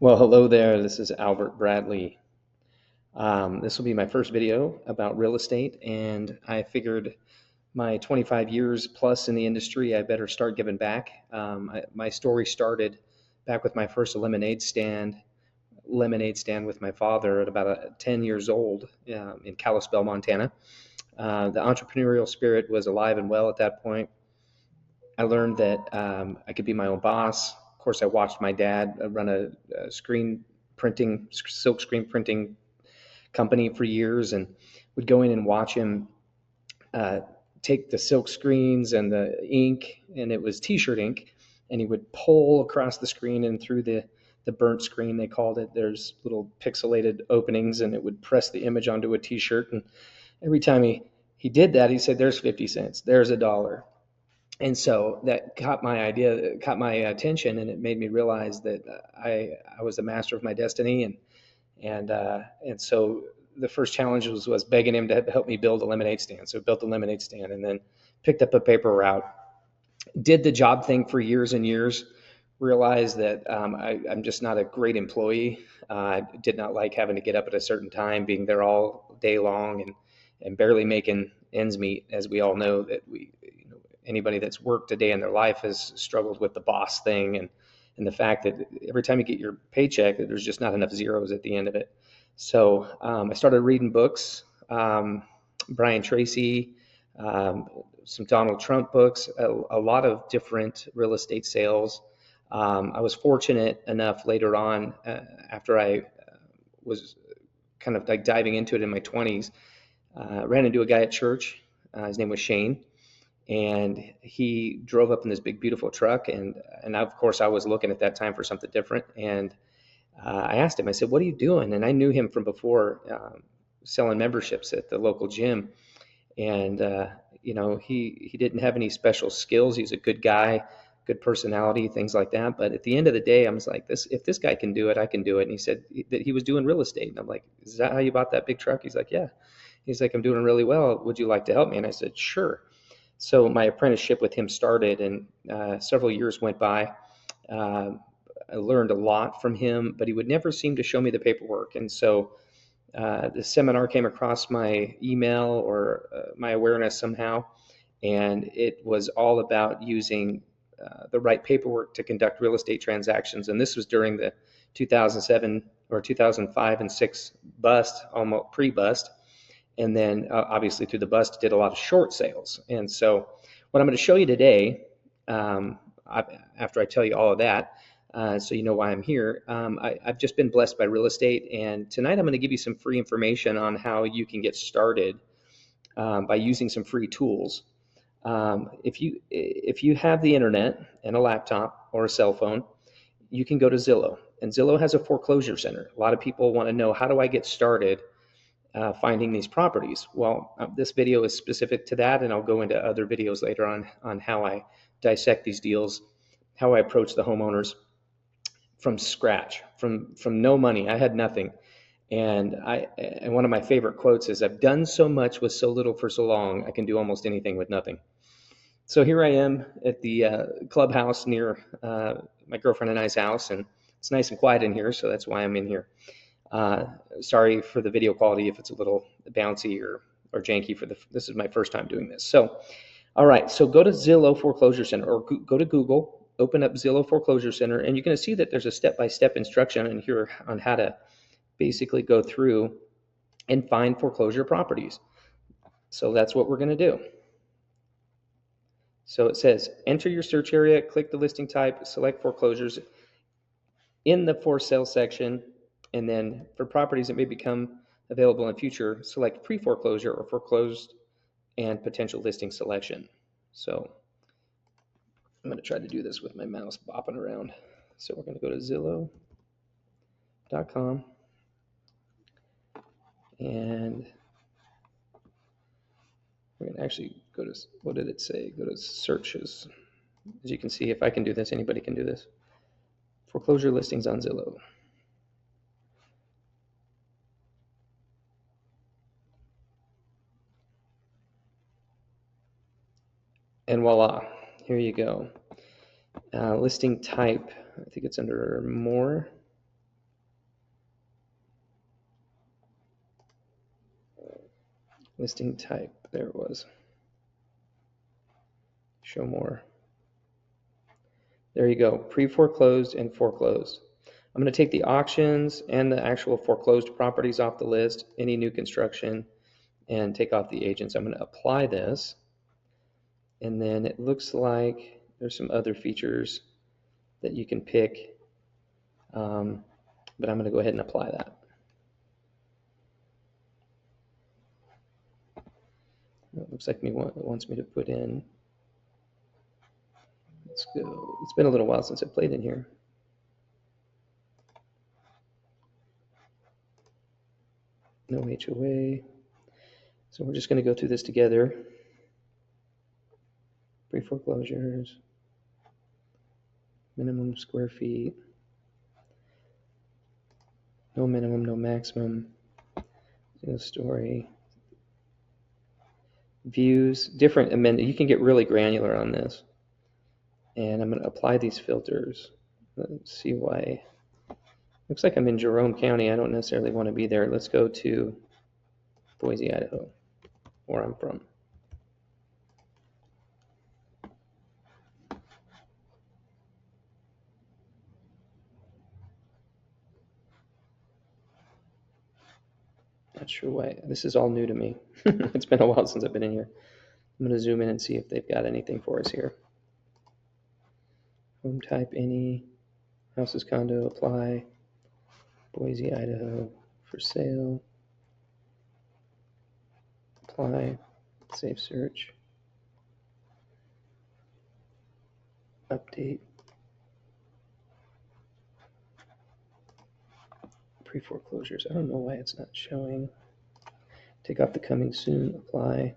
Well, hello there. This is Albert Bradley. This will be my first video about real estate, and I figured my 25 years plus in the industry, I better start giving back. My story started back with my first lemonade stand with my father at about 10 years old in Kalispell, Montana. The entrepreneurial spirit was alive and well at that point. I learned that I could be my own boss. Of course, I watched my dad run a silk screen printing company for years, and would go in and watch him uh, take the silk screens and the ink, and it was T-shirt ink, and he would pull across the screen and through the burnt screen, they called it. There's little pixelated openings, and it would press the image onto a T-shirt. And every time he did that, he said, "There's 50 cents. There's a dollar." And so that caught my attention, and it made me realize that I was the master of my destiny, and so the first challenge was begging him to help me build a lemonade stand. So I built the lemonade stand, and then picked up a paper route, did the job thing for years and years. Realized that I'm just not a great employee. I did not like having to get up at a certain time, being there all day long, and barely making ends meet. As we all know, that anybody that's worked a day in their life has struggled with the boss thing, and the fact that every time you get your paycheck, that there's just not enough zeros at the end of it. So I started reading books, Brian Tracy, some Donald Trump books, a lot of different real estate sales. I was fortunate enough later on, after I was kind of like diving into it in my 20s, ran into a guy at church. His name was Shane, and he drove up in this big, beautiful truck. And of course, I was looking at that time for something different. And I asked him, I said, "What are you doing?" And I knew him from before, selling memberships at the local gym. And he didn't have any special skills. He's a good guy, good personality, things like that. But at the end of the day, I was like, if this guy can do it, I can do it. And he said that he was doing real estate. And I'm like, "Is that how you bought that big truck?" He's like, "Yeah." He's like, "I'm doing really well. Would you like to help me?" And I said, "Sure." So my apprenticeship with him started, and several years went by. Uh, I learned a lot from him, but he would never seem to show me the paperwork. And so the seminar came across my email or my awareness somehow, and it was all about using the right paperwork to conduct real estate transactions. And this was during the 2007 or 2005 and 6 bust, almost pre-bust. And then obviously through the bust, did a lot of short sales. And so what I'm going to show you today, after I tell you all of that, so you know why I'm here. I've just been blessed by real estate, and tonight I'm going to give you some free information on how you can get started by using some free tools. If you have the internet and a laptop or a cell phone, you can go to Zillow, and Zillow has a foreclosure center. A lot of people want to know, how do I get started finding these properties? Well, this video is specific to that, and I'll go into other videos later on how I dissect these deals, how I approach the homeowners from scratch, from no money. I had nothing. And one of my favorite quotes is, "I've done so much with so little for so long, I can do almost anything with nothing." So here I am at the clubhouse near my girlfriend and I's house, and it's nice and quiet in here, so that's why I'm in here. Sorry for the video quality if it's a little bouncy or janky. This is my first time doing this. So, all right, so go to Zillow Foreclosure Center, or go to Google, open up Zillow Foreclosure Center, and you're going to see that there's a step-by-step instruction in here on how to basically go through and find foreclosure properties. So that's what we're going to do. So it says, enter your search area, click the listing type, select foreclosures in the for sale section, and then for properties that may become available in future, select pre-foreclosure or foreclosed and potential listing selection. So I'm going to try to do this with my mouse bopping around. So we're going to go to Zillow.com, and we're going to actually go to, what did it say? Go to searches. As you can see, if I can do this, anybody can do this. Foreclosure listings on Zillow. And voila, here you go. Listing type, I think it's under more. Listing type, there it was. Show more. There you go, pre-foreclosed and foreclosed. I'm going to take the auctions and the actual foreclosed properties off the list, any new construction, and take off the agents. I'm going to apply this, and then it looks like there's some other features that you can pick, but I'm going to go ahead and apply that. It looks like it wants me to put in. Let's go. It's been a little while since I played in here. No HOA. So we're just going to go through this together. Pre-foreclosures, minimum square feet, no minimum, no maximum, no story, views, different amendment. You can get really granular on this. And I'm going to apply these filters. Let's see why. Looks like I'm in Jerome County. I don't necessarily want to be there. Let's go to Boise, Idaho, where I'm from. Not sure why. This is all new to me. It's been a while since I've been in here. I'm going to zoom in and see if they've got anything for us here. Home type, any. Houses, condo, apply. Boise, Idaho, for sale. Apply. Save search. Update. Pre-foreclosures. I don't know why it's not showing. Take off the coming soon. Apply.